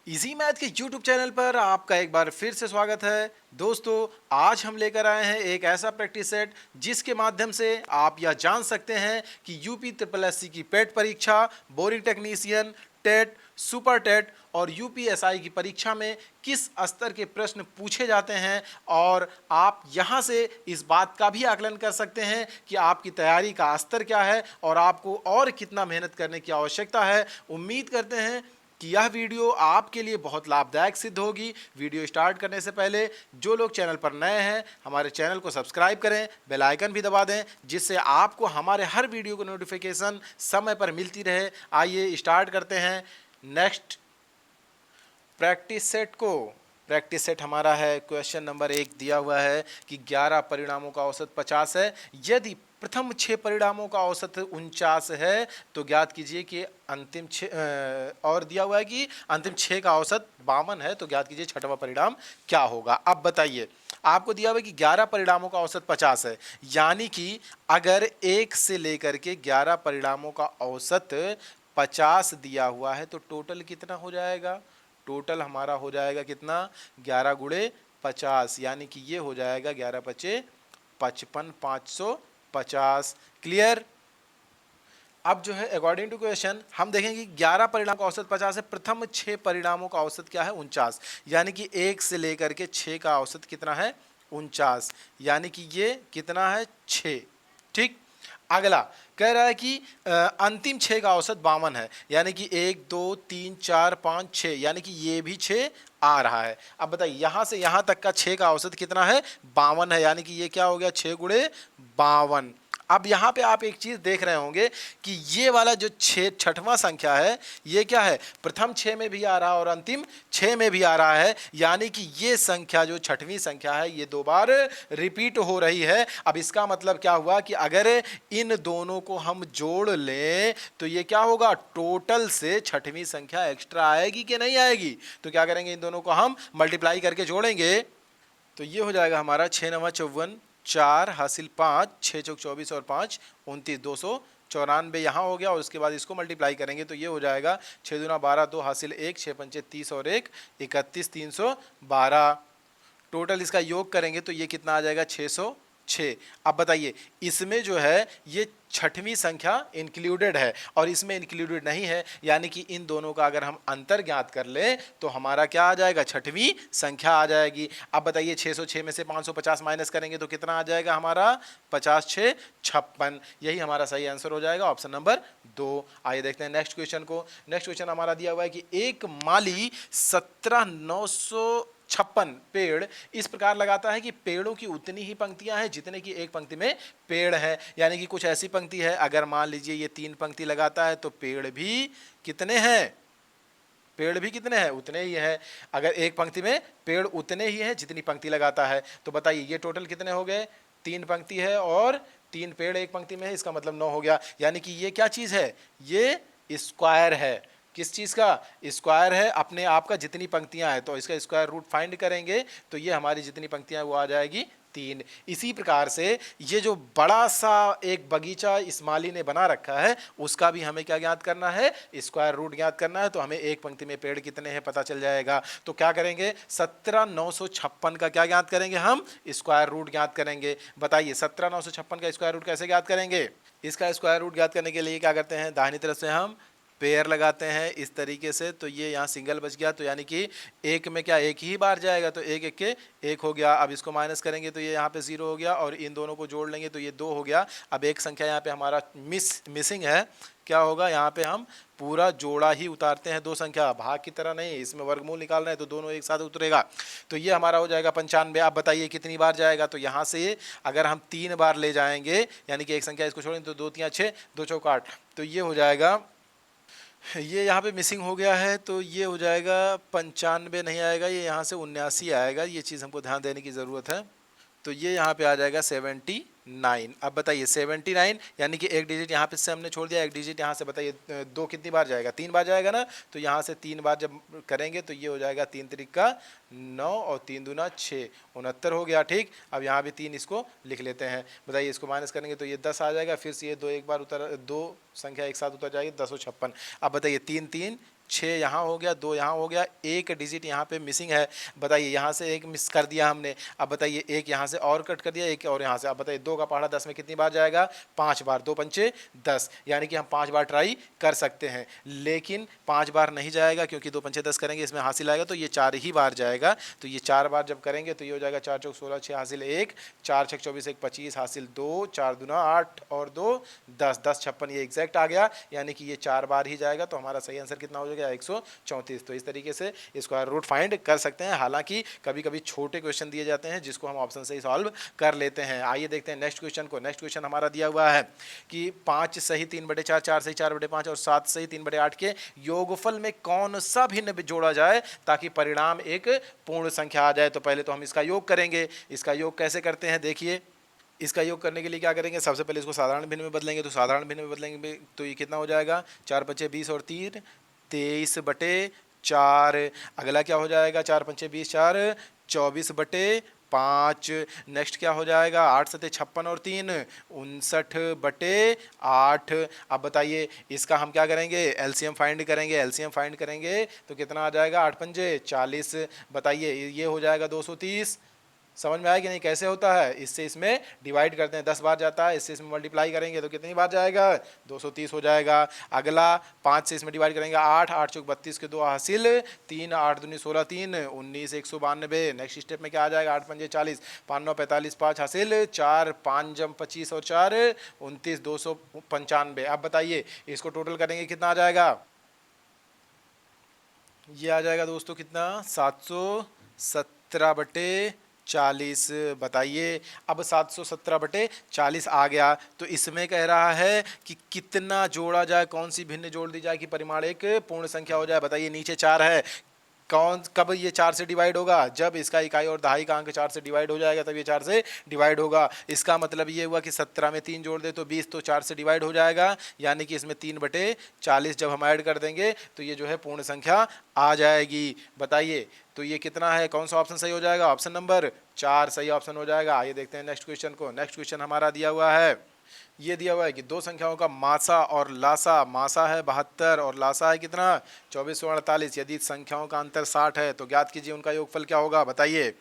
Easy math के YouTube channel पर आपका एक बार फिर से स्वागत है। दोस्तों, आज हम लेकर आए हैं एक ऐसा प्रैक्टिस सेट जिसके माध्यम से आप यह जान सकते हैं कि यूपी ट्रिपल एससी की पेट परीक्षा, boring technician, TET, super TET और यूपीएसआई की परीक्षा में किस स्तर के प्रश्न पूछे जाते हैं, और आप यहां से इस बात का भी आकलन कर सकते हैं कि आपकी तैयारी का स्तर क्या है और आपको और कितना मेहनत करने की आवश्यकता है। उम्मीद करते हैं कि यह वीडियो आपके लिए बहुत लाभदायक सिद्ध होगी। वीडियो स्टार्ट करने से पहले जो लोग चैनल पर नए हैं, हमारे चैनल को सब्सक्राइब करें, बेल आइकन भी दबा दें, जिससे आपको हमारे हर वीडियो को नोटिफिकेशन समय पर मिलती रहे। आइए स्टार्ट करते हैं नेक्स्ट प्रैक्टिस सेट को। प्रैक्टिस सेट हमारा है, क्वेश्चन नंबर 1 दिया हुआ है कि 11 परिणामों का औसत 50 है। यदि प्रथम 6 परिणामों का औसत 49 है तो ज्ञात कीजिए कि अंतिम 6, और दिया हुआ है कि अंतिम 6 का औसत 52 है, तो ज्ञात कीजिए छठवां परिणाम क्या होगा। अब बताइए, आपको दिया हुआ है कि 11 परिणामों का औसत 50 है, यानी कि अगर 1 से लेकर के 11 परिणामों का औसत 50 दिया हुआ है तो टोटल कितना हो जाएगा। टोटल हमारा हो जाएगा कितना, 11 गुणे 50, यानी कि ये हो जाएगा 11 पचे 55, 550। क्लियर। अब जो है अकॉर्डिंग टू क्वेश्चन हम देखेंगे कि 11 परिणाम का औसत 50 है, प्रथम 6 परिणामों का औसत क्या है, 49, यानी कि 1 से लेकर के 6 का औसत कितना है, 49, यानी कि ये कितना है, 6। ठीक। अगला कह रहा है कि अंतिम 6 का औसत 52 है, यानी कि 1 2 3 4 5 6, यानी कि ये भी 6 आ रहा है। अब बताइए, यहां से यहां तक का 6 का औसत कितना है, 52 है, यानी कि ये क्या हो गया, 6 गुणे 52। अब यहाँ पे आप एक चीज देख रहे होंगे कि ये वाला जो छठवां संख्या है, ये क्या है, प्रथम 6 में भी आ रहा है और अंतिम 6 में भी आ रहा है, यानी कि ये संख्या जो छठवीं संख्या है ये 2 बार रिपीट हो रही है। अब इसका मतलब क्या हुआ कि अगर इन दोनों को हम जोड़ लें तो ये क्या होगा, टोटल से छठवीं संख्या एक्स्ट्रा आएगी कि नहीं आएगी। तो क्या करेंगे, इन दोनों को हम मल्टीप्लाई करके जोड़ेंगे, तो ये हो जाएगा हमारा 6 9 54, 4 हासिल 5, 6 चौक 24 और 5 29, 294 यहाँ हो गया, और उसके बाद इसको मल्टीप्लाई करेंगे तो ये हो जाएगा 6 दूना 12, 2 हासिल 1, 6 पंचे 30 और 1 31, 312। टोटल इसका योग करेंगे तो ये कितना आ जाएगा, 606। अब बताइए, इसमें जो है ये छठवीं संख्या इंक्लूडेड है और इसमें इंक्लूडेड नहीं है, यानी कि इन दोनों का अगर हम अंतर ज्ञात कर लें तो हमारा क्या आ जाएगा, छठवीं संख्या आ जाएगी। अब बताइए, 606 में से 550 माइनस करेंगे तो कितना आ जाएगा हमारा, 50 6 56। यही हमारा सही आंसर हो जाएगा, ऑप्शन नंबर 2। आइए देखते हैं नेक्स्ट क्वेश्चन को। नेक्स्ट क्वेश्चन हमारा दिया हुआ है कि एक माली 17,956 पेड़ इस प्रकार लगाता है कि पेड़ों की उतनी ही पंक्तियां हैं जितने की एक पंक्ति में पेड़ है, यानी कि कुछ ऐसी पंक्ति है, अगर मान लीजिए ये 3 पंक्ति लगाता है तो पेड़ भी कितने हैं, पेड़ भी कितने हैं, उतने ही है। अगर एक पंक्ति में पेड़ उतने ही है जितनी पंक्ति लगाता है, तो बताइए ये टोटल कितने हो गए, 3 पंक्ति है और 3 पेड़ एक पंक्ति में है, इसका मतलब 9 हो गया। यानी कि ये क्या चीज है, ये स्क्वायर है। किस चीज का, स्क्वायर है अपने आप का, जितनी पंक्तियां हैं तो इसका स्क्वायर रूट फाइंड करेंगे तो ये हमारी जितनी पंक्तियां वो आ जाएगी 3। इसी प्रकार से ये जो बड़ा सा एक बगीचा इस माली ने बना रखा है उसका भी हमें क्या ज्ञात करना है, स्क्वायर रूट ज्ञात करना है, तो हमें एक पंक्ति में पेड़ कितने हैं पता चल जाएगा। तो क्या करेंगे, 17,956 का क्या ज्ञात करेंगे, हम स्क्वायर रूट ज्ञात करेंगे। बताइए 17,956 का स्क्वायर रूट कैसे ज्ञात करेंगे। इसका स्क्वायर रूट ज्ञात करने के लिए क्या करते हैं, दाहिनी तरफ से हम पेयर लगाते हैं इस तरीके से, तो ये यहाँ सिंगल बच गया, तो यानी कि एक में क्या एक ही बार जाएगा, तो एक एक के एक हो गया। अब इसको माइनस करेंगे तो ये यहाँ पे 0 हो गया, और इन दोनों को जोड़ लेंगे तो ये 2 हो गया। अब एक संख्या यहाँ पे हमारा मिसिंग है, क्या होगा, यहाँ पे हम पूरा जोड़ा ही उतारते हैं, 2 संख्या भाग की तरह नहीं, इसमें वर्गमूल निकालना है तो दोनों एक साथ उतरेगा, तो ये हमारा हो जाएगा 95। आप बताइए कितनी बार जाएगा, तो यहाँ से अगर हम 3 बार ले जाएंगे, यानी कि एक संख्या इसको छोड़ेंगे तो 2 3 6, 2 चौक 8, तो ये हो जाएगा, ये यहाँ पे मिसिंग हो गया है, तो ये हो जाएगा 95 नहीं आएगा, ये यहाँ से 79 आएगा। ये चीज़ हमको ध्यान देने की ज़रूरत है, तो ये यहाँ पे आ जाएगा 79। अब बताइए 79, यानी कि एक डिजिट यहाँ पे से हमने छोड़ दिया, एक डिजिट यहाँ से, बताइए 2 कितनी बार जाएगा, 3 बार जाएगा ना, तो यहाँ से 3 बार जब करेंगे तो ये हो जाएगा 3 त्रिका 9 और 3 दूना 6, 69 हो गया। ठीक, अब यहाँ भी 3 इसको लिख लेते हैं। बताइए इसको माइनस करेंगे तो ये 10 आ जाएगा, फिर से ये 2 एक बार उतर, 2 संख्या एक साथ उतर जाएगी, 1056। अब बताइए 3 3 6 यहाँ हो गया, 2 यहाँ हो गया, एक डिजिट यहाँ पे मिसिंग है। बताइए यहाँ से एक मिस कर दिया हमने। अब बताइए एक यहाँ से और कट कर दिया, एक और यहाँ से। अब बताइए 2 का पहाड़ा 10 में कितनी बार जाएगा? 5 बार। 2 पंचे 10, यानी कि हम 5 बार ट्राई कर सकते हैं, लेकिन 5 बार नहीं जाएगा क्योंकि 2 पंचे 10 करेंगे, इसमें हासिल आएगा तो ये 4 ही बार जाएगा। तो ये 4 बार जब करेंगे तो ये हो जाएगा 4 चौक 16, 6 हासिल 1, 4 छक 24, 1 25 हासिल 2, 4 दूना 8 और 2 10, 10 56, ये एग्जैक्ट आ गया, यानी कि ये 4 बार ही जाएगा। तो हमारा सही आंसर कितना हो जाएगा? 134। तो इस तरीके से स्क्वायर रूट फाइंड कर सकते हैं। हालांकि कभी कभी छोटे क्वेश्चन दिए जाते हैं जिसको हम ऑप्शन से ही सॉल्व कर लेते हैं। आइए देखते हैं नेक्स्ट क्वेश्चन को। नेक्स्ट क्वेश्चन हमारा दिया हुआ है कि 5 सही 3/4, 4 सही 4/5 और 7 सही 3/8 के योगफल में कौन सा भिन्न जोड़ा जाए ताकि परिणाम एक पूर्ण संख्या आ जाए। तो पहले तो हम इसका योग करेंगे। इसका योग कैसे करते हैं? देखिए, इसका योग करने के लिए क्या करेंगे? सबसे पहले इसको साधारण भिन्न में बदलेंगे। तो साधारण भिन्न में बदलेंगे तो ये कितना हो जाएगा? 4 पंचे 20 और 3 23/4। अगला क्या हो जाएगा? 4 पंचे 20, 4 24/5। नेक्स्ट क्या हो जाएगा? 8 सते 56 और 3 59/8। अब बताइए इसका हम क्या करेंगे? एलसीएम फाइंड करेंगे। एलसीएम फाइंड करेंगे तो कितना आ जाएगा? 8 पंजे 40। बताइए ये हो जाएगा 230। समझ में आया कि नहीं कैसे होता है? इससे इसमें डिवाइड करते हैं, 10 बार जाता है, इससे इसमें मल्टीप्लाई करेंगे तो कितनी बार जाएगा? 230 हो जाएगा। अगला 5 से इसमें डिवाइड करेंगे, 8 8 चौक 32 के 2 हासिल 3, 8 दूनी 16, 3 19 192। नेक्स्ट स्टेप में क्या आ जाएगा? 8 पंजे 40, 5 9 45, 5 हासिल 4, 5 जम 25 और 4 29 295। अब बताइए इसको टोटल करेंगे कितना आ जाएगा? ये आ जाएगा दोस्तों कितना? 717/40। बताइए अब 717/40 आ गया तो इसमें कह रहा है कि कितना जोड़ा जाए, कौन सी भिन्न जोड़ दी जाए कि परिमाण एक पूर्ण संख्या हो जाए। बताइए नीचे 4 है, कौन कब ये 4 से डिवाइड होगा? जब इसका इकाई और दहाई का अंक 4 से डिवाइड हो जाएगा तब ये 4 से डिवाइड होगा। इसका मतलब ये हुआ कि 17 में 3 जोड़ दे तो 20, तो 4 से डिवाइड हो जाएगा, यानी कि इसमें 3/40 जब हम ऐड कर देंगे तो ये जो है पूर्ण संख्या आ जाएगी। बताइए तो ये कितना है? कौन सा ऑप्शन सही हो जाएगा? ऑप्शन नंबर 4 सही ऑप्शन हो जाएगा। आइए देखते हैं नेक्स्ट क्वेश्चन को। नेक्स्ट क्वेश्चन हमारा दिया हुआ है, ये दिया हुआ है कि दो संख्याओं का मासा और लासा, मासा है 72 और लासा है कितना? 24 और 48। यदि संख्याओं का अंतर 60 है तो ज्ञात कीजिए उनका योगफल क्या होगा। बताइए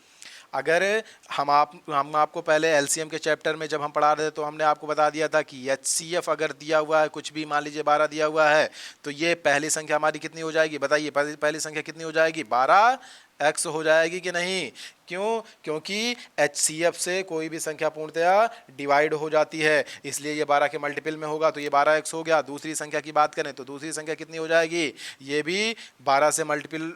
अगर हम आपको पहले एलसीएम के चैप्टर में जब हम पढ़ा रहे थे तो हमने आपको बता दिया था कि एचसीएफ अगर दिया हुआ है कुछ भी, मान लीजिए 12 दिया हुआ है, तो ये पहली संख्या हमारी कितनी हो जाएगी? बताइए पहली संख्या कितनी हो जाएगी? 12x हो जाएगी कि नहीं? क्यों? क्योंकि एचसीएफ से कोई भी संख्या पूर्णतया डिवाइड हो जाती है, इसलिए ये 12 के मल्टीपल में होगा तो ये 12x हो गया। दूसरी संख्या की बात करें तो दूसरी संख्या कितनी हो जाएगी? ये भी 12 से मल्टीपल,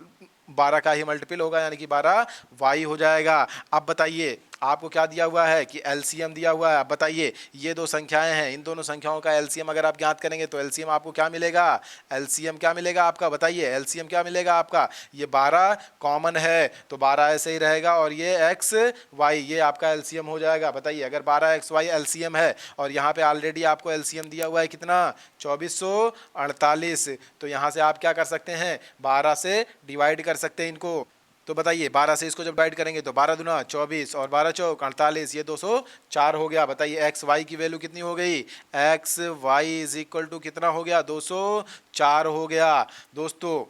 12 का ही मल्टीपल होगा, यानी कि 12y हो जाएगा। अब बताइए आपको क्या दिया हुआ है कि एलसीएम दिया हुआ है। अब बताइए ये दो संख्याएं हैं, इन दोनों संख्याओं का एलसीएम अगर आप ज्ञात करेंगे तो एलसीएम आपको क्या मिलेगा? एलसीएम क्या मिलेगा आपका? बताइए एलसीएम क्या मिलेगा आपका? ये 12 कॉमन है तो 12 ऐसे ही रहेगा और ये एक्स वाई ये आपका एलसीएम हो जाएगा। बताइए अगर 12xy एलसीएम है और यहाँ पे ऑलरेडी आपको एलसीएम दिया हुआ है कितना? 2448। तो यहाँ से आप क्या कर सकते हैं? 12 से डिवाइड कर सकते हैं इनको। तो बताइए 12 से इसको जब डिवाइड करेंगे तो 12 दूना 24 और 12 चौक 48, ये 204 हो गया। बताइए एक्स वाई की वैल्यू कितनी हो गई? X Y is equal to कितना हो गया? 204 हो गया। दोस्तों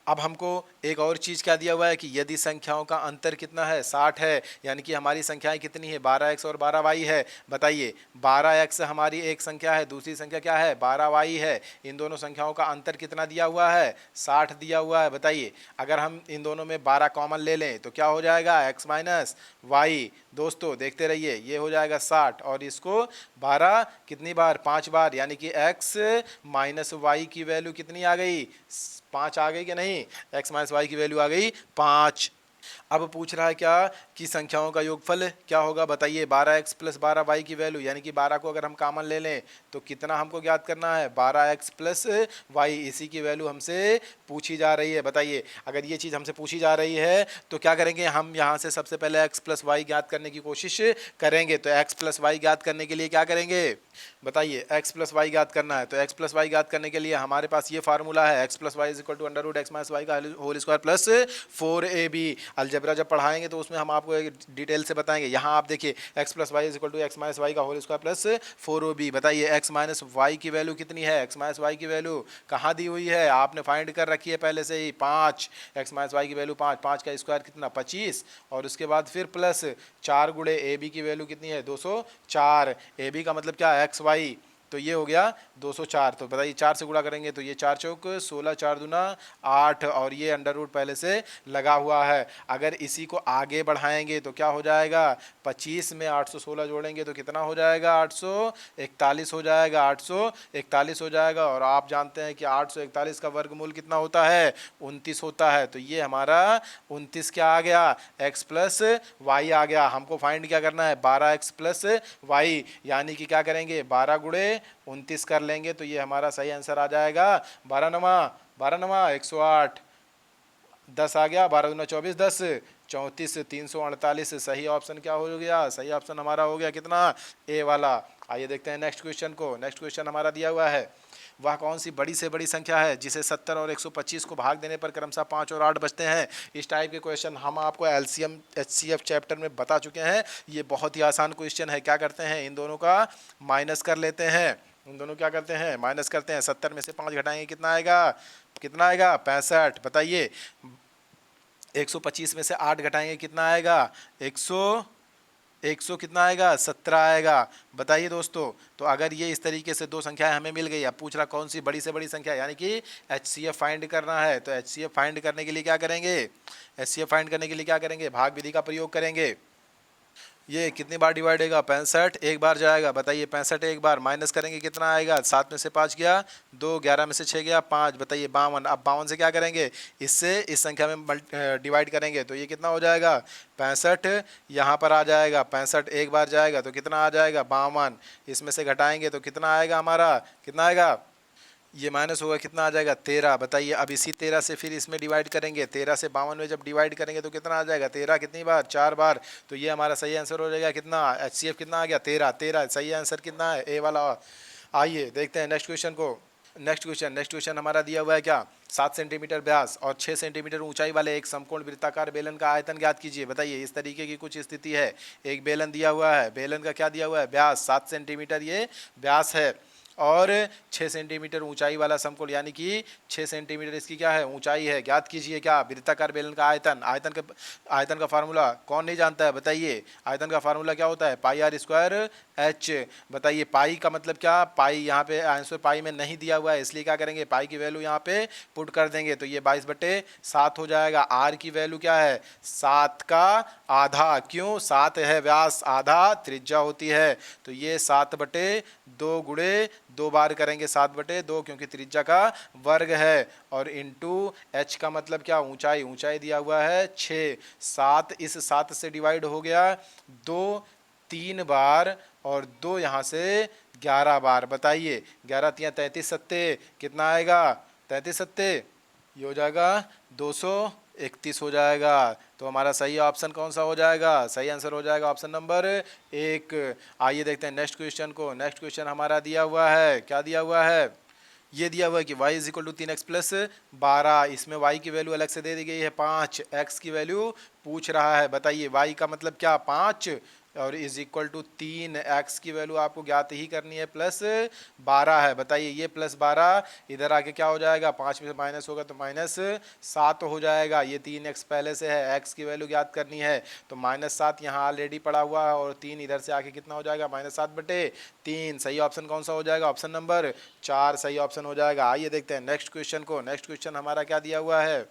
अब हमको एक और चीज़ क्या दिया हुआ है कि यदि संख्याओं का अंतर कितना है? 60 है, यानी कि हमारी संख्याएं कितनी है? 12x और 12y है। बताइए 12x हमारी एक संख्या है, दूसरी संख्या क्या है? 12y है। इन दोनों संख्याओं का अंतर कितना दिया हुआ है? 60 दिया हुआ है। बताइए अगर हम इन दोनों में 12 कॉमन ले लें तो क्या हो जाएगा? x minus Y. दोस्तों देखते रहिए, ये हो जाएगा 60 और इसको 12 कितनी बार? 5 बार, यानी कि x माइनस वाई की वैल्यू कितनी आ गई? 5 आ गई कि नहीं? x माइनस वाई की वैल्यू आ गई 5। अब पूछ रहा है क्या कि संख्याओं का योगफल क्या होगा? बताइए 12x प्लस 12y की वैल्यू, यानी कि 12 को अगर हम कॉमन ले लें तो कितना हमको ज्ञात करना है? 12x प्लस वाई, इसी की वैल्यू हमसे पूछी जा रही है। बताइए अगर ये चीज़ हमसे पूछी जा रही है तो क्या करेंगे हम? यहाँ से सबसे पहले x प्लस वाई ज्ञात करने की कोशिश करेंगे। तो x प्लस वाई ज्ञात करने के लिए क्या करेंगे? बताइए x प्लस वाई ज्ञात करना है तो x प्लस वाई ज्ञात करने के लिए हमारे पास ये फार्मूला है, x plus Y is equal to under root X minus Y का whole square plus 4ab। Algebra जब पढ़ाएंगे तो उसमें हम आपको एक डिटेल से बताएंगे। यहाँ आप देखिए x plus Y is equal to X minus Y का होल स्क्वायर प्लस 4ab। बताइए x माइनस वाई की वैल्यू कितनी है? x माइनस वाई की वैल्यू कहाँ दी हुई है? आपने फाइंड कर रखी है पहले से ही 5। x माइनस वाई की वैल्यू 5, 5 का स्क्वायर कितना? 25, और उसके बाद फिर प्लस 4 गुणे ए बी की वैल्यू कितनी है? 204। ए बी का मतलब क्या है? एक्स वाई, तो ये हो गया 204। तो बताइए 4 से गुणा करेंगे तो ये 4 चौक 16, 4 दूना 8, और ये अंडर रूट पहले से लगा हुआ है। अगर इसी को आगे बढ़ाएंगे तो क्या हो जाएगा? 25 में 816 जोड़ेंगे तो कितना हो जाएगा? 841 हो जाएगा, 841 हो जाएगा। और आप जानते हैं कि 841 का वर्गमूल कितना होता है? 29 होता है। तो ये हमारा 29 क्या आ गया? x प्लस वाई आ गया। हमको फाइंड क्या करना है? 12x प्लस वाई, यानी कि क्या करेंगे? 12 गुणे 29 कर लेंगे तो ये हमारा सही आंसर आ जाएगा 12 नमा 108, 10 आ गया, 12 दूना 24, 10 34, 348। सही ऑप्शन क्या हो गया? सही ऑप्शन हमारा हो गया कितना? ए वाला। आइए देखते हैं नेक्स्ट क्वेश्चन को। नेक्स्ट क्वेश्चन हमारा दिया हुआ है, वह कौन सी बड़ी से बड़ी संख्या है जिसे 70 और 125 को भाग देने पर क्रमशः 5 और 8 बचते हैं? इस टाइप के क्वेश्चन हम आपको एलसीएम एचसीएफ चैप्टर में बता चुके हैं। ये बहुत ही आसान क्वेश्चन है। क्या करते हैं? इन दोनों का माइनस कर लेते हैं। इन दोनों क्या करते हैं? माइनस करते हैं। 70 में से 5 घटाएंगे कितना आएगा? कितना आएगा? 65। बताइए 125 में से 8 घटाएंगे कितना आएगा? 100 कितना आएगा? 17 आएगा। बताइए दोस्तों, तो अगर ये इस तरीके से दो संख्याएं हमें मिल गई, अब पूछ रहा कौन सी बड़ी से बड़ी संख्या, यानी कि एचसीएफ फाइंड करना है। तो एचसीएफ फाइंड करने के लिए क्या करेंगे? एचसीएफ फाइंड करने के लिए क्या करेंगे? भाग विधि का प्रयोग करेंगे। ये कितनी बार डिवाइड होगा? 65 एक बार जाएगा। बताइए 65 एक बार, माइनस करेंगे कितना आएगा? 7 में से 5 गया 2, 11 में से 6 गया 5। बताइए 52। अब 52 से क्या करेंगे? इससे इस संख्या में डिवाइड करेंगे तो ये कितना हो जाएगा? 65 यहाँ पर आ जाएगा। 65 एक बार जाएगा तो कितना आ जाएगा? 52। इसमें से घटाएंगे तो कितना आएगा हमारा? कितना आएगा? ये माइनस होगा, कितना आ जाएगा? 13। बताइए अब इसी 13 से फिर इसमें डिवाइड करेंगे। 13 से 52 में जब डिवाइड करेंगे तो कितना आ जाएगा? 13 कितनी बार? 4 बार। तो ये हमारा सही आंसर हो जाएगा कितना? एचसीएफ कितना आ गया? 13। 13 सही आंसर कितना है? ए वाला। आइए देखते हैं नेक्स्ट क्वेश्चन को। नेक्स्ट क्वेश्चन हमारा दिया हुआ है क्या? 7 सेंटीमीटर व्यास और 6 सेंटीमीटर ऊंचाई वाले एक समकोण वृत्ताकार बेलन का आयतन ज्ञात कीजिए। बताइए इस तरीके की कुछ स्थिति है। एक बेलन दिया हुआ है, बेलन का क्या दिया हुआ है? व्यास 7 सेंटीमीटर ये व्यास है, और 6 सेंटीमीटर ऊंचाई वाला समकोण, यानी कि 6 सेंटीमीटर इसकी क्या है? ऊंचाई है। ज्ञात कीजिए क्या? वृत्ताकार बेलन का आयतन। आयतन का फार्मूला कौन नहीं जानता है? बताइए आयतन का फार्मूला क्या होता है? पाई आर स्क्वायर एच। बताइए पाई का मतलब क्या? पाई यहाँ पे आंसर पाई में नहीं दिया हुआ है, इसलिए क्या करेंगे? पाई की वैल्यू यहाँ पे पुट कर देंगे तो ये 22/7 हो जाएगा। आर की वैल्यू क्या है? 7 का आधा। क्यों? 7 है व्यास, आधा त्रिज्या होती है, तो ये 7/2 गुणे 2 बार करेंगे 7/2, क्योंकि त्रिज्या का वर्ग है, और इंटू एच का मतलब क्या? ऊंचाई। ऊंचाई दिया हुआ है 6। 7 इस 7 से डिवाइड हो गया 2 3 बार, और 2 यहाँ से 11 बार। बताइए 11 3 33 सत्ते कितना आएगा? 33 सत्ते ये हो जाएगा 231 हो जाएगा। तो हमारा सही ऑप्शन कौन सा हो जाएगा? सही आंसर हो जाएगा ऑप्शन नंबर 1। आइए देखते हैं नेक्स्ट क्वेश्चन को। नेक्स्ट क्वेश्चन हमारा दिया हुआ है, क्या दिया हुआ है? ये दिया हुआ है कि y is equal to 3x plus 12। इसमें y की वैल्यू अलग से दे दी गई है 5, x की वैल्यू पूछ रहा है। बताइए y का मतलब क्या? 5, और इज इक्वल टू 3, x की वैल्यू आपको ज्ञात ही करनी है, प्लस 12 है। बताइए ये प्लस 12 इधर आके क्या हो जाएगा? 5 में से माइनस होगा तो -7 हो जाएगा। ये 3x पहले से है, x की वैल्यू ज्ञात करनी है तो -7 यहाँ ऑलरेडी पड़ा हुआ है, और 3 इधर से आके कितना हो जाएगा? -7/3। सही ऑप्शन कौन सा हो जाएगा? ऑप्शन नंबर 4 सही ऑप्शन हो जाएगा। आइए देखते हैं नेक्स्ट क्वेश्चन को। नेक्स्ट क्वेश्चन हमारा क्या दिया हुआ है?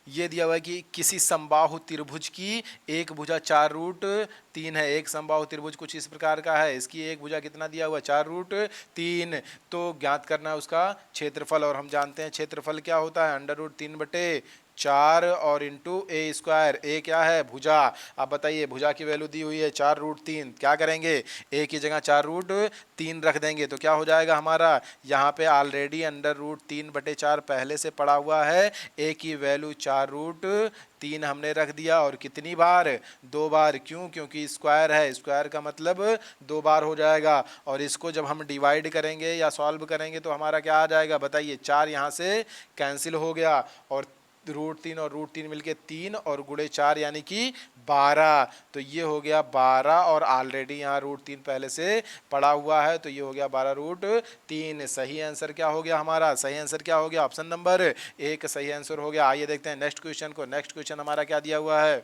ये दिया हुआ है कि किसी समबाहु त्रिभुज की एक भुजा 4√3 है। एक समबाहु त्रिभुज कुछ इस प्रकार का है, इसकी एक भुजा कितना दिया हुआ है? 4√3। तो ज्ञात करना है उसका क्षेत्रफल, और हम जानते हैं क्षेत्रफल क्या होता है? √3/4 और इंटू ए स्क्वायर। ए क्या है? भुजा। अब बताइए भुजा की वैल्यू दी हुई है 4√3, क्या करेंगे? ए की जगह 4√3 रख देंगे तो क्या हो जाएगा हमारा? यहाँ पे ऑलरेडी √3/4 पहले से पड़ा हुआ है। ए की वैल्यू 4√3 हमने रख दिया, और कितनी बार? 2 बार। क्यों? क्योंकि स्क्वायर है, स्क्वायर का मतलब 2 बार हो जाएगा। और इसको जब हम डिवाइड करेंगे या सॉल्व करेंगे तो हमारा क्या आ जाएगा? बताइए 4 यहाँ से कैंसिल हो गया, और √3 और √3 मिलके 3 और गुणे 4 यानी कि 12। तो ये हो गया 12 और ऑलरेडी यहाँ √3 पहले से पड़ा हुआ है, तो ये हो गया 12√3। सही आंसर क्या हो गया हमारा? सही आंसर क्या हो गया? ऑप्शन नंबर 1 सही आंसर हो गया। आइए देखते हैं नेक्स्ट क्वेश्चन को। नेक्स्ट क्वेश्चन हमारा क्या दिया हुआ है?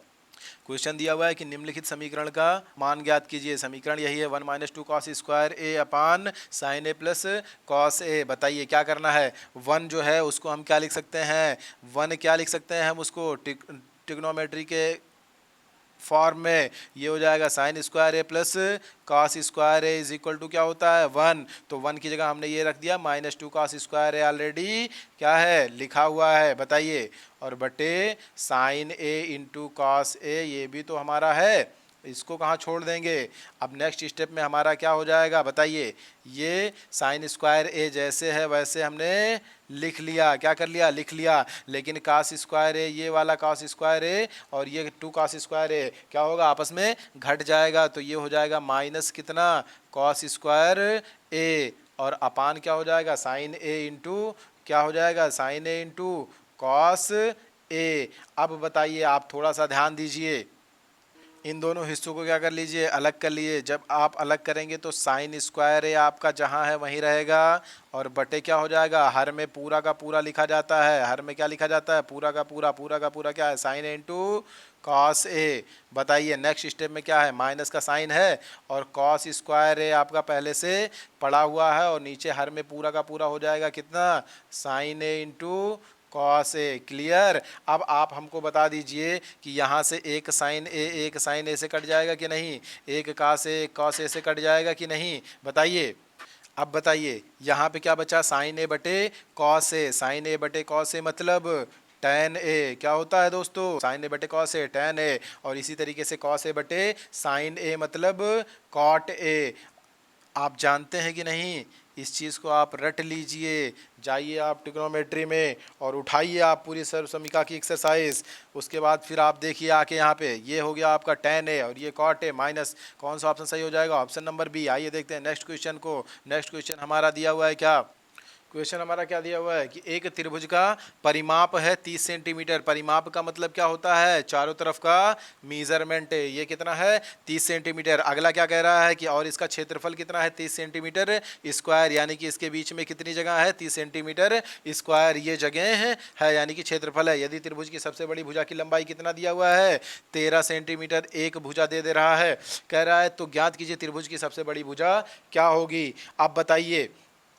क्वेश्चन दिया हुआ है कि निम्नलिखित समीकरण का मान ज्ञात कीजिए। समीकरण यही है 1 - 2 cos square A upon sign A plus cos A. बताइए क्या करना है। वन जो है उसको हम क्या लिख सकते हैं? वन क्या लिख सकते हैं हम उसको? ट्रिग्नोमेट्री के फॉर्म में ये हो जाएगा sine square A plus cos square A is equal to क्या होता है? 1। तो 1 की जगह हमने ये रख दिया -2 cos स्क्वायर ए ऑलरेडी क्या है लिखा हुआ है, बताइए। और बटे sign A into cos A, ये भी तो हमारा है, इसको कहाँ छोड़ देंगे। अब नेक्स्ट स्टेप में हमारा क्या हो जाएगा बताइए। ये साइन स्क्वायर ए जैसे है वैसे हमने लिख लिया, क्या कर लिया? लिख लिया। लेकिन कास स्क्वायर ए, ये वाला कास स्क्वायर ए और ये 2 कास स्क्वायर ए क्या होगा? आपस में घट जाएगा। तो ये हो जाएगा माइनस कितना? कॉस स्क्वायर ए और अपान क्या हो जाएगा? साइन ए इंटू क्या हो जाएगा? Sign A into cos A. अब बताइए आप थोड़ा सा ध्यान दीजिए, इन दोनों हिस्सों को क्या कर लीजिए? अलग कर लिए। जब आप अलग करेंगे तो साइन स्क्वायर ए आपका जहाँ है वहीं रहेगा और बटे क्या हो जाएगा? हर में पूरा का पूरा लिखा जाता है। हर में क्या लिखा जाता है? पूरा का पूरा। पूरा का पूरा क्या है? Sign A into cos A. बताइए नेक्स्ट स्टेप में क्या है? माइनस का साइन है और कॉस स्क्वायर ए आपका पहले से पड़ा हुआ है और नीचे हर में पूरा का पूरा हो जाएगा कितना? Sign A into cos A. Clear. अब आप हमको बता दीजिए कि यहाँ से एक साइन ए से कट जाएगा कि नहीं? एक कॉस ए से कट जाएगा कि नहीं? बताइए। अब बताइए यहाँ पे क्या बचा? साइन ए बटे कॉस ए। साइन ए बटे कॉस ए मतलब tan ए। क्या होता है दोस्तों? साइन ए बटे कॉस ए tan ए। और इसी तरीके से कॉस ए बटे साइन ए मतलब कॉट ए। आप जानते हैं कि नहीं? इस चीज़ को आप रट लीजिए। जाइए आप ट्रिग्नोमेट्री में और उठाइए आप पूरी सर्वसमीका की एक्सरसाइज। उसके बाद फिर आप देखिए आके यहाँ पे ये हो गया आपका tan ए और ये cot ए माइनस कौन सा ऑप्शन सही हो जाएगा? Option number B. आइए देखते हैं नेक्स्ट क्वेश्चन को। नेक्स्ट क्वेश्चन हमारा दिया हुआ है क्या? क्वेश्चन हमारा क्या दिया हुआ है कि एक त्रिभुज का परिमाप है 30 सेंटीमीटर। परिमाप का मतलब क्या होता है? चारों तरफ का मीजरमेंट है। ये कितना है? 30 सेंटीमीटर। अगला क्या कह रहा है कि और इसका क्षेत्रफल कितना है? 30 सेंटीमीटर स्क्वायर, यानी कि इसके बीच में कितनी जगह है? 30 सेंटीमीटर स्क्वायर ये जगह है यानी कि क्षेत्रफल है। यदि त्रिभुज की सबसे बड़ी भुजा की लंबाई कितना दिया हुआ है? 13 सेंटीमीटर एक भुजा दे रहा है। कह रहा है तो ज्ञात कीजिए त्रिभुज की सबसे बड़ी भुजा क्या होगी। आप बताइए।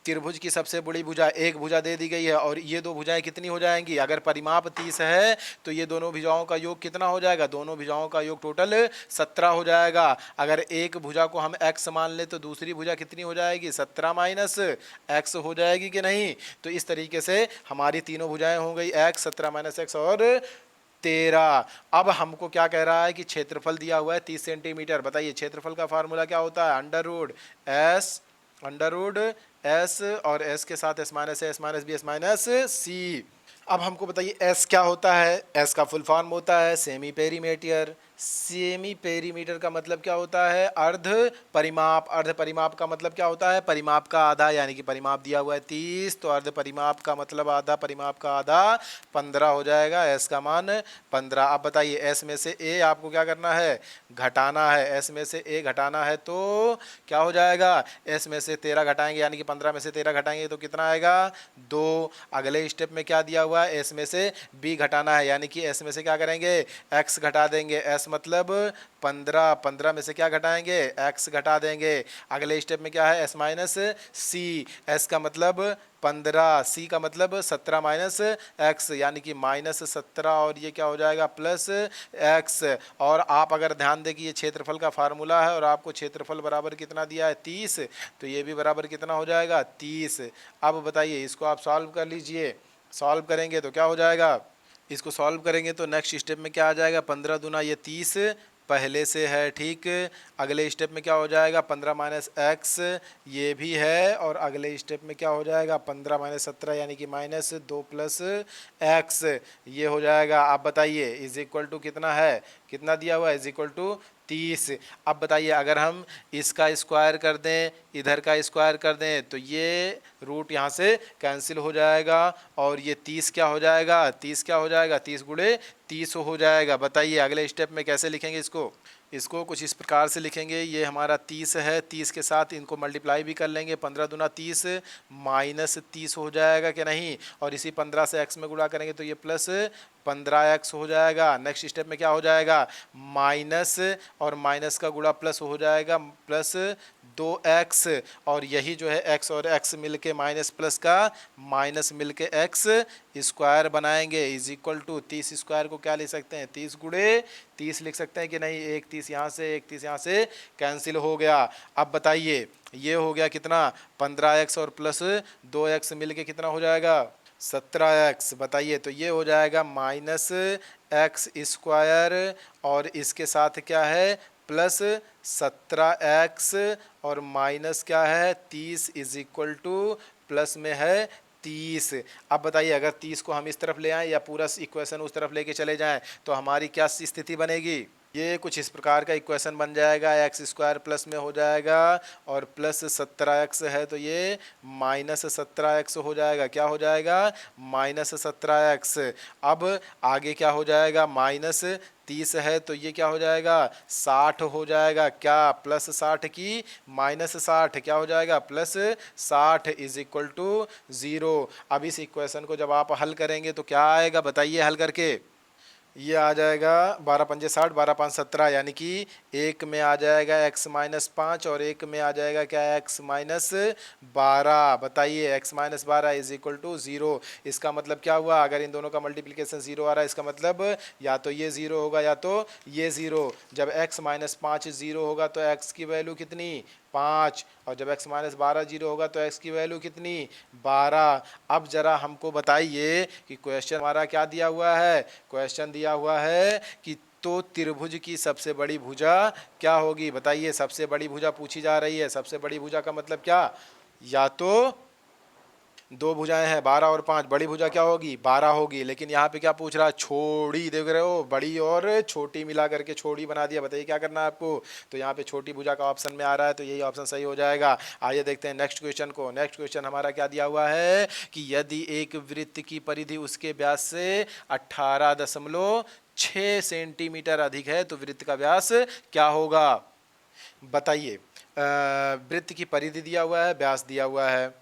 त्रिभुज की सबसे बड़ी भुजा एक भुजा दे दी गई है और ये दो भुजाएं कितनी हो जाएंगी? अगर परिमाप 30 है तो ये दोनों भुजाओं का योग कितना हो जाएगा? दोनों भुजाओं का योग टोटल 17 हो जाएगा। अगर एक भुजा को हम x मान ले तो दूसरी भुजा कितनी हो जाएगी? 17 माइनस x हो जाएगी कि नहीं? तो इस तरीके से हमारी तीनों भुजाएं हो गई x, 17 माइनस x और 13। अब हमको क्या कह रहा है कि क्षेत्रफल दिया हुआ है 30 सेंटीमीटर। बताइए क्षेत्रफल का फार्मूला क्या होता है? अंडर रूट एस और एस के साथ S minus A, S minus B, S minus C. अब हमको बताइए एस क्या होता है? एस का फुल फॉर्म होता है सेमी पेरीमीटर। सेमी पेरीमीटर का मतलब क्या होता है? अर्ध परिमाप। अर्ध परिमाप का मतलब क्या होता है? परिमाप का आधा, यानी कि परिमाप दिया हुआ है 30 तो अर्ध परिमाप का मतलब आधा, परिमाप का आधा 15 हो जाएगा। एस का मान 15। अब बताइए एस में से ए आपको क्या करना है? घटाना है। एस में से ए घटाना है तो क्या हो जाएगा? एस में से 13 घटाएंगे यानी कि 15 में से 13 घटाएंगे तो कितना आएगा? 2। अगले स्टेप में क्या दिया हुआ है? एस में से बी घटाना है यानी कि एस में से क्या करेंगे? एक्स घटा देंगे। एस मतलब 15। 15 में से क्या घटाएंगे? एक्स घटा देंगे। अगले स्टेप में क्या है? एस माइनस सी। एस का मतलब 15, सी का मतलब 17 माइनस एक्स यानी कि -17 और ये क्या हो जाएगा? Plus x. और आप अगर ध्यान दें कि ये क्षेत्रफल का फार्मूला है और आपको क्षेत्रफल बराबर कितना दिया है? 30। तो ये भी बराबर कितना हो जाएगा? 30। अब बताइए इसको आप सॉल्व कर लीजिए। सॉल्व करेंगे तो क्या हो जाएगा? इसको सॉल्व करेंगे तो नेक्स्ट स्टेप में क्या आ जाएगा? 15 दूना ये 30 पहले से है, ठीक। अगले स्टेप में क्या हो जाएगा? 15 माइनस एक्स ये भी है और अगले स्टेप में क्या हो जाएगा? 15 माइनस 17 यानी कि -2 प्लस एक्स ये हो जाएगा। आप बताइए इज इक्वल टू कितना है? कितना दिया हुआ है? Is equal to 30। अब बताइए अगर हम इसका स्क्वायर कर दें, इधर का स्क्वायर कर दें, तो ये रूट यहाँ से कैंसिल हो जाएगा और ये 30 क्या हो जाएगा, 30 क्या हो जाएगा, 30 गुणे 30 हो जाएगा। बताइए अगले स्टेप में कैसे लिखेंगे इसको। इसको कुछ इस प्रकार से लिखेंगे, ये हमारा 30 है, 30 के साथ इनको मल्टीप्लाई भी कर लेंगे, 15 दूना 30 माइनस 30 हो जाएगा कि नहीं, और इसी 15 से x में गुणा करेंगे तो ये प्लस 15x हो जाएगा। नेक्स्ट स्टेप में क्या हो जाएगा, माइनस और माइनस का गुणा प्लस हो जाएगा, प्लस 2x, और यही जो है x और x मिलके माइनस प्लस का माइनस मिलके x स्क्वायर बनाएंगे, इज इक्वल टू 30 स्क्वायर को क्या लिख सकते हैं, 30 गुणे 30 लिख सकते हैं कि नहीं। एक 30 यहाँ से, एक 30 यहाँ से कैंसिल हो गया। अब बताइए ये हो गया कितना, 15x और प्लस 2x मिलके कितना हो जाएगा, 17x। बताइए तो ये हो जाएगा माइनस एक्स स्क्वायर और इसके साथ क्या है प्लस 17x और माइनस क्या है 30 इज इक्वल टू प्लस में है 30। अब बताइए अगर 30 को हम इस तरफ ले आएं या पूरा इक्वेशन उस तरफ लेके चले जाएं तो हमारी क्या स्थिति बनेगी, ये कुछ इस प्रकार का इक्वेशन बन जाएगा, एक्स स्क्वायर प्लस में हो जाएगा और प्लस 17x है तो ये माइनस 17x हो जाएगा। क्या हो जाएगा, माइनस 17x। अब आगे क्या हो जाएगा, माइनस 30 है तो ये क्या हो जाएगा, 60 हो जाएगा। क्या, प्लस 60 की माइनस 60 क्या हो जाएगा, प्लस 60 इज इक्वल टू 0। अब इस इक्वेशन को जब आप हल करेंगे तो क्या आएगा, बताइए हल करके। ये आ जाएगा 12 पंजे 60, 12 5 17, यानी कि एक में आ जाएगा x माइनस 5 और एक में आ जाएगा क्या, x माइनस 12। बताइए x minus 12 is equal to 0। इसका मतलब क्या हुआ, अगर इन दोनों का मल्टीप्लिकेशन 0 आ रहा है इसका मतलब या तो ये 0 होगा या तो ये 0। जब x माइनस 5 0 होगा तो x की वैल्यू कितनी, 5, और जब x माइनस 12 0 होगा तो x की वैल्यू कितनी, 12। अब जरा हमको बताइए कि क्वेश्चन हमारा क्या दिया हुआ है, क्वेश्चन दिया हुआ है कि तो त्रिभुज की सबसे बड़ी भुजा क्या होगी। बताइए सबसे बड़ी भुजा पूछी जा रही है, सबसे बड़ी भुजा का मतलब क्या, या तो दो भुजाएं हैं 12 और 5, बड़ी भुजा क्या होगी 12 होगी। लेकिन यहाँ पे क्या पूछ रहा है, छोड़ी, देख रहे हो बड़ी और छोटी मिला करके छोड़ी बना दिया। बताइए क्या करना है आपको, तो यहाँ पे छोटी भुजा का ऑप्शन में आ रहा है तो यही ऑप्शन सही हो जाएगा। आइए देखते हैं नेक्स्ट क्वेश्चन को। नेक्स्ट क्वेश्चन हमारा क्या दिया हुआ है कि यदि एक वृत्त की परिधि उसके व्यास से 18.6 सेंटीमीटर अधिक है तो वृत्त का व्यास क्या होगा। बताइए वृत्त की परिधि दिया हुआ है, व्यास दिया हुआ है।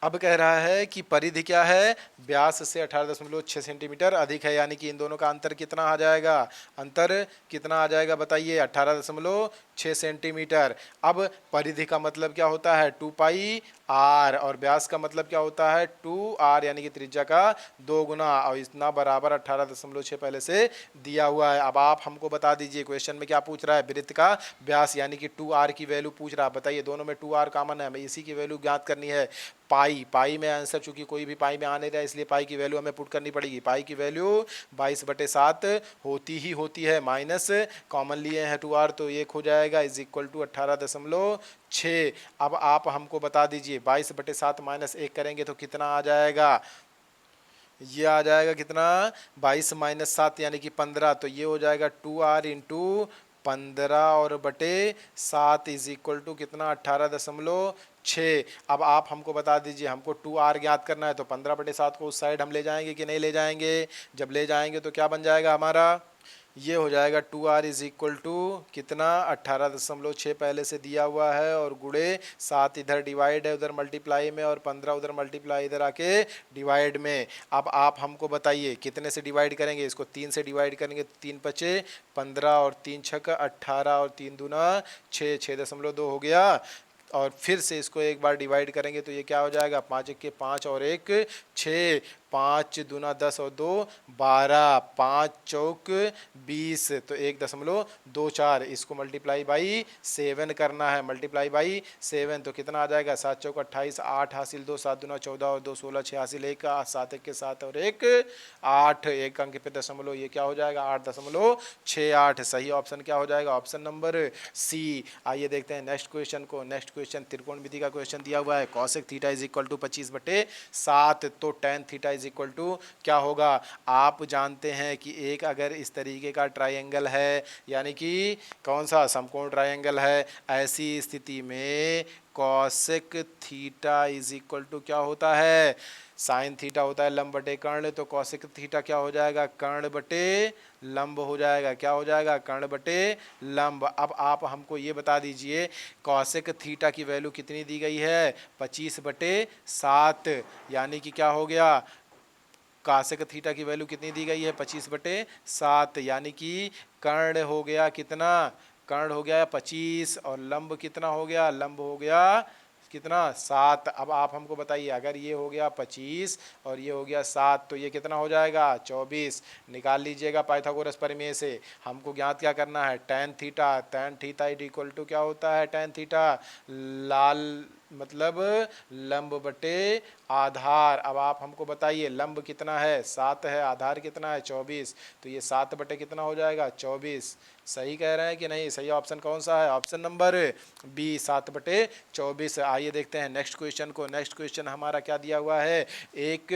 अब कह रहा है कि परिधि क्या है, व्यास से 18.6 सेंटीमीटर अधिक है, यानी कि इन दोनों का अंतर कितना आ जाएगा, अंतर कितना आ जाएगा बताइए, 18.6 सेंटीमीटर। अब परिधि का मतलब क्या होता है 2 पाई r और व्यास का मतलब क्या होता है 2r, यानी कि त्रिज्या का 2 गुना, और इतना बराबर 18.6 पहले से दिया हुआ है। अब आप हमको बता दीजिए क्वेश्चन में क्या पूछ रहा है, वृत्त का व्यास यानी कि 2r की वैल्यू पूछ रहा है। बताइए दोनों में 2r कॉमन है, हमें इसी की वैल्यू ज्ञात करनी है। पाई में आंसर, चूंकि कोई भी पाई में आ नहीं रहा है इसलिए पाई की वैल्यू हमें पुट करनी पड़ेगी। पाई की वैल्यू 22/7 होती ही होती है, माइनस कॉमन लिए हैं 2r तो एक हो जाएगा इज इक्वल टू 18.6। अब आप हमको बता दीजिए 22/7 माइनस 1 करेंगे तो कितना आ जाएगा, ये आ जाएगा कितना 22 माइनस 7 यानी कि 15, तो ये हो जाएगा 2r इंटू 15 और बटे 7 इज इक्वल टू कितना 18.6। अब आप हमको बता दीजिए, हमको 2r ज्ञात करना है तो 15/7 को उस साइड हम ले जाएंगे कि नहीं ले जाएंगे। जब ले जाएंगे तो क्या बन जाएगा हमारा, ये हो जाएगा 2r इज इक्वल टू कितना 18.6 पहले से दिया हुआ है और गुणे 7 इधर डिवाइड है उधर मल्टीप्लाई में और 15 उधर मल्टीप्लाई इधर आके डिवाइड में। अब आप हमको बताइए कितने से डिवाइड करेंगे, इसको 3 से डिवाइड करेंगे, 3 पचे 15 और 3 छक्का 18 और 3 दूना 6, 6.2 हो गया। और फिर से इसको एक बार डिवाइड करेंगे तो ये क्या हो जाएगा 5 के 5 और 1 6, 5 दूना 10 और 2 12, 5 चौक 20, तो 1.24। इसको मल्टीप्लाई बाई 7 करना है, मल्टीप्लाई बाई 7 तो कितना आ जाएगा 7 चौक 28, 8 हासिल 2, 7 दूना 14 और 2 16, 6 हासिल 1, 7 1 के 7 और 1 8, एक अंक पे दशमलव, ये क्या हो जाएगा 8.68। सही ऑप्शन क्या हो जाएगा, ऑप्शन नंबर सी। आइए देखते हैं नेक्स्ट क्वेश्चन को। नेक्स्ट क्वेश्चन त्रिकोणमिति का क्वेश्चन दिया हुआ है, cosec theta is equal to 25/7 तो tan theta is equal to क्या होगा। आप जानते हैं कि एक अगर इस तरीके का ट्रायंगल है, यानी कि कौन सा समकोण ट्रायंगल है, ऐसी स्थिति में cosec theta is equal to क्या होता है, साइन थीटा होता है लंब बटे कर्ण, तो कॉसेक थीटा क्या हो जाएगा, कर्ण बटे लंब हो जाएगा। क्या हो जाएगा, कर्ण बटे लंब। अब आप हमको ये बता दीजिए कॉसेक थीटा की वैल्यू कितनी दी गई है, 25/7, यानी कि क्या हो गया, कॉसेक थीटा की वैल्यू कितनी दी गई है, 25/7, यानी कि कर्ण हो गया कितना, कर्ण हो गया 25 और लंब कितना हो गया, लंब हो गया कितना, 7। अब आप हमको बताइए अगर ये हो गया 25 और ये हो गया 7 तो ये कितना हो जाएगा, 24। निकाल लीजिएगा पाइथागोरस प्रमेय से। हमको ज्ञात क्या करना है, tan theta, tan theta equal to क्या होता है, tan थीटा लाल मतलब लंब बटे आधार। अब आप हमको बताइए लंब कितना है, 7 है, आधार कितना है, 24, तो ये 7 बटे कितना हो जाएगा, 24। सही कह रहे हैं कि नहीं, सही ऑप्शन कौन सा है, ऑप्शन नंबर बी, 7/24। आइए देखते हैं नेक्स्ट क्वेश्चन को। नेक्स्ट क्वेश्चन हमारा क्या दिया हुआ है, एक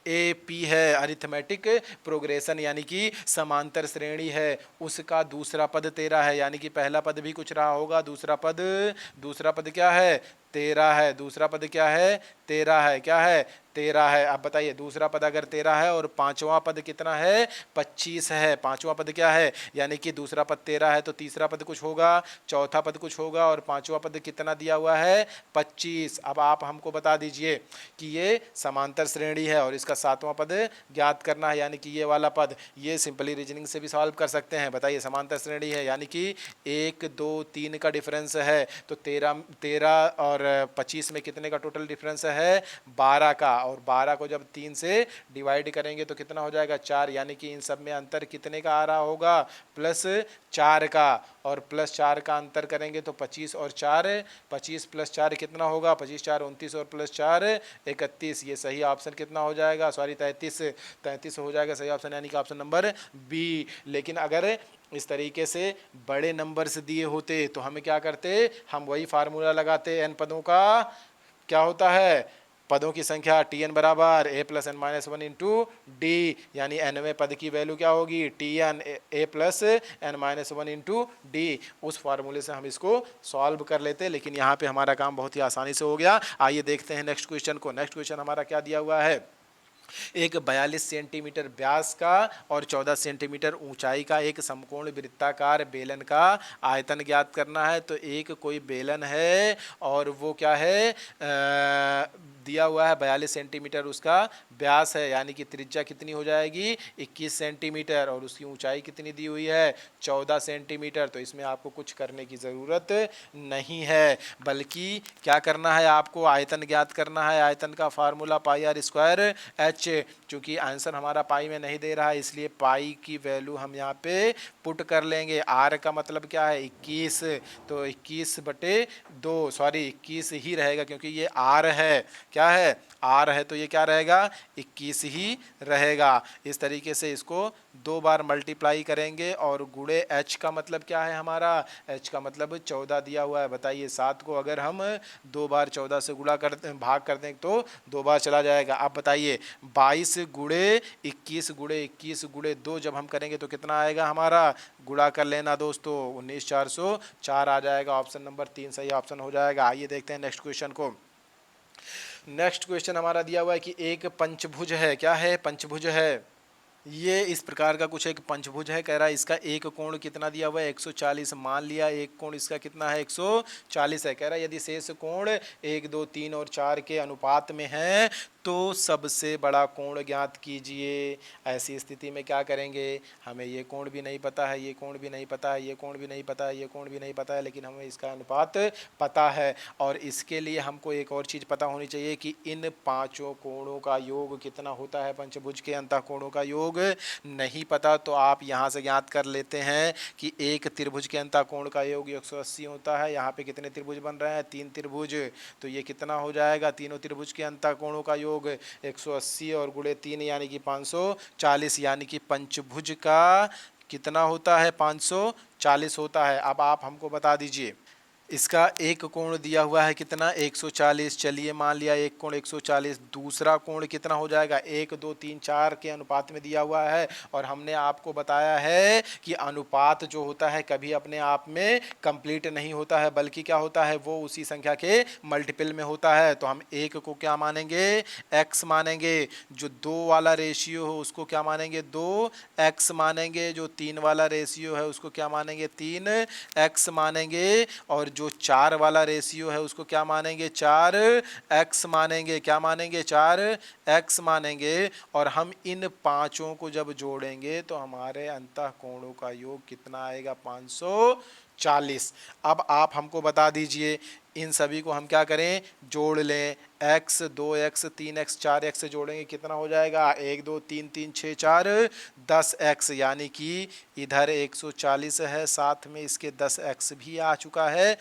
AP है, अरिथमेटिक प्रोग्रेशन यानी कि समांतर श्रेणी है, उसका दूसरा पद 13 है, यानी कि पहला पद भी कुछ रहा होगा, दूसरा पद क्या है, 13 है। दूसरा पद क्या है, 13 है, क्या है, 13 है। अब बताइए दूसरा पद अगर 13 है और पांचवा पद कितना है, 25 है, पांचवा पद क्या है, यानी कि दूसरा पद 13 है तो तीसरा पद कुछ होगा, चौथा पद कुछ होगा और पांचवा पद कितना दिया हुआ है, 25। अब आप हमको बता दीजिए कि ये समांतर श्रेणी है और इसका सातवां पद ज्ञात करना है, यानी कि ये वाला पद। ये सिंपली रीजनिंग से भी सॉल्व कर सकते हैं। बताइए समांतर श्रेणी है यानी कि 1 2 3 का डिफरेंस है, तो 13 और 25 में कितने का टोटल डिफरेंस है, 12 का, और 12 को जब 3 से डिवाइड करेंगे तो कितना हो जाएगा, 4, यानी कि इन सब में अंतर कितने का आ रहा होगा, +4 का, और +4 का अंतर करेंगे तो 25 और 4, 25 + 4 कितना होगा, 25 4 29 और +4 31। ये सही ऑप्शन कितना हो जाएगा, सॉरी 33 हो जाएगा सही ऑप्शन, यानी कि ऑप्शन नंबर बी। लेकिन अगर इस तरीके से बड़े नंबर्स दिए होते तो हमें क्या करते, हम वही फार्मूला लगाते, n पदों का क्या होता है, पदों की संख्या tn बराबर a + n - 1 इंटू डी, यानी nवें पद की वैल्यू क्या होगी, tn a + n - 1 into D. उस फार्मूले से हम इसको सॉल्व कर लेते, लेकिन यहाँ पे हमारा काम बहुत ही आसानी से हो गया। आइए देखते हैं नेक्स्ट क्वेश्चन को। नेक्स्ट क्वेश्चन हमारा क्या दिया हुआ है, एक 42 सेंटीमीटर व्यास का और 14 सेंटीमीटर ऊंचाई का एक समकोण वृत्ताकार बेलन का आयतन ज्ञात करना है। तो एक कोई बेलन है और वो क्या है, दिया हुआ है 42 सेंटीमीटर उसका व्यास है, यानी कि त्रिज्या कितनी हो जाएगी, 21 सेंटीमीटर, और उसकी ऊंचाई कितनी दी हुई है, 14 सेंटीमीटर। तो इसमें आपको कुछ करने की ज़रूरत नहीं है, बल्कि क्या करना है, आपको आयतन ज्ञात करना है। आयतन का फार्मूला πr²h, चूँकि आंसर हमारा पाई में नहीं दे रहा है इसलिए पाई की वैल्यू हम यहाँ पे पुट कर लेंगे। आर का मतलब क्या है, 21, तो 21/2, सॉरी 21 ही रहेगा क्योंकि ये आर है, क्या है, आर है, तो ये क्या रहेगा, 21 ही रहेगा। इस तरीके से इसको 2 बार मल्टीप्लाई करेंगे और गुणे h का मतलब क्या है हमारा, h का मतलब 14 दिया हुआ है। बताइए 7 को अगर हम 2 बार 14 से गुणा कर भाग कर दें तो 2 बार चला जाएगा। आप बताइए 22 गुणे 21 गुणे 2 जब हम करेंगे तो कितना आएगा हमारा, गुणा कर लेना दोस्तों, 19,404 आ जाएगा। ऑप्शन नंबर 3 सही ऑप्शन हो जाएगा। आइए देखते हैं नेक्स्ट क्वेश्चन को। नेक्स्ट क्वेश्चन हमारा दिया हुआ है कि एक पंचभुज है, क्या है, पंचभुज है, ये इस प्रकार का कुछ एक पंचभुज है। कह रहा है इसका एक कोण कितना दिया हुआ है, 140। मान लिया एक कोण इसका कितना है, 140 है। कह रहा है यदि शेष कोण 1 2 3 और 4 के अनुपात में है तो सबसे बड़ा कोण ज्ञात कीजिए। ऐसी स्थिति में क्या करेंगे, हमें ये कोण भी नहीं पता है, ये कोण भी नहीं पता है, ये कोण भी नहीं पता है, ये कोण भी नहीं पता है, लेकिन हमें इसका अनुपात पता है। और इसके लिए हमको एक और चीज़ पता होनी चाहिए कि इन पांचों कोणों का योग कितना होता है, पंचभुज के अंतःकोणों का योग नहीं पता तो आप यहाँ से ज्ञात कर लेते हैं कि एक त्रिभुज के अंतःकोण का योग 180 होता है। यहाँ पे कितने त्रिभुज बन रहे हैं, 3 त्रिभुज, तो ये कितना हो जाएगा, तीनों त्रिभुज के अंतःकोणों का योग 180 और गुणे 3 यानी कि 540, यानी कि पंचभुज का कितना होता है, 540 होता है। अब आप हमको बता दीजिए इसका एक कोण दिया हुआ है कितना 140। चलिए मान लिया एक कोण 140, दूसरा कोण कितना हो जाएगा 1 2 3 4 के अनुपात में दिया हुआ है। और हमने आपको बताया है कि अनुपात जो होता है कभी अपने आप में कंप्लीट नहीं होता है, बल्कि क्या होता है वो उसी संख्या के मल्टीपल में होता है। तो हम एक को क्या मानेंगे x मानेंगे, जो 2 वाला रेशियो हो उसको क्या मानेंगे 2x मानेंगे, जो 3 वाला रेशियो है उसको क्या मानेंगे 3x मानेंगे, और जो 4 वाला रेशियो है उसको क्या मानेंगे 4x मानेंगे। क्या मानेंगे 4x मानेंगे। और हम इन पांचों को जब जोड़ेंगे तो हमारे अंतःकोणों का योग कितना आएगा 540। अब आप हमको बता दीजिए इन सभी को हम क्या करें जोड़ लें, x 2x 3x 4x से जोड़ेंगे कितना हो जाएगा 1 2 3 3 6 4 10x, यानी कि इधर 140 है साथ में इसके 10x भी आ चुका है,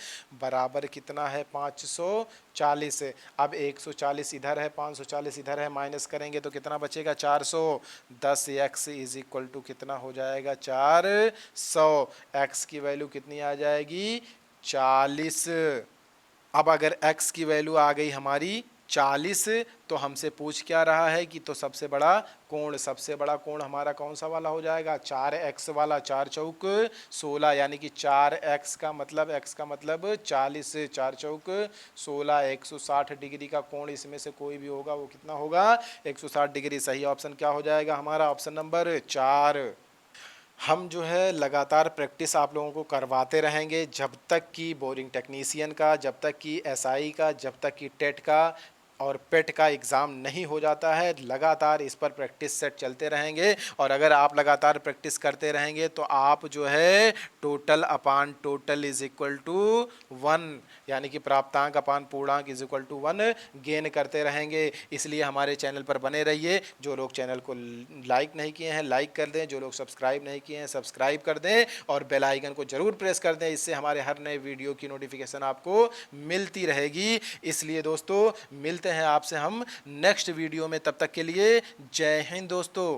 बराबर कितना है 540। अब 140 इधर है 540 इधर है, माइनस करेंगे तो कितना बचेगा 400। 10x इज इक्वल टू कितना हो जाएगा 400। x की वैल्यू कितनी आ जाएगी 40। अब अगर x की वैल्यू आ गई हमारी 40 तो हमसे पूछ क्या रहा है कि तो सबसे बड़ा कोण हमारा कौन सा वाला हो जाएगा 4x वाला। 4 चौक 16, यानी कि 4x का मतलब x का मतलब 40, 4 चौक 16, 160 डिग्री का कोण इसमें से कोई भी होगा वो कितना होगा 160 डिग्री। सही ऑप्शन क्या हो जाएगा हमारा ऑप्शन नंबर 4। हम जो है लगातार प्रैक्टिस आप लोगों को करवाते रहेंगे जब तक कि बोरिंग टेक्नीशियन का, जब तक कि एसआई का, जब तक कि टेट का और पेट का एग्ज़ाम नहीं हो जाता है। लगातार इस पर प्रैक्टिस सेट चलते रहेंगे, और अगर आप लगातार प्रैक्टिस करते रहेंगे तो आप जो है total upon total is equal to 1, यानी कि प्राप्तांक अपान पूर्णांक इज इक्वल टू 1 गेन करते रहेंगे। इसलिए हमारे चैनल पर बने रहिए। जो लोग चैनल को लाइक नहीं किए हैं लाइक कर दें, जो लोग सब्सक्राइब नहीं किए हैं सब्सक्राइब कर दें, और बेल आइकन को ज़रूर प्रेस कर दें। इससे हमारे हर नए वीडियो की नोटिफिकेशन आपको मिलती रहेगी। इसलिए दोस्तों मिलते हैं आपसे हम नेक्स्ट वीडियो में, तब तक के लिए जय हिंद दोस्तों।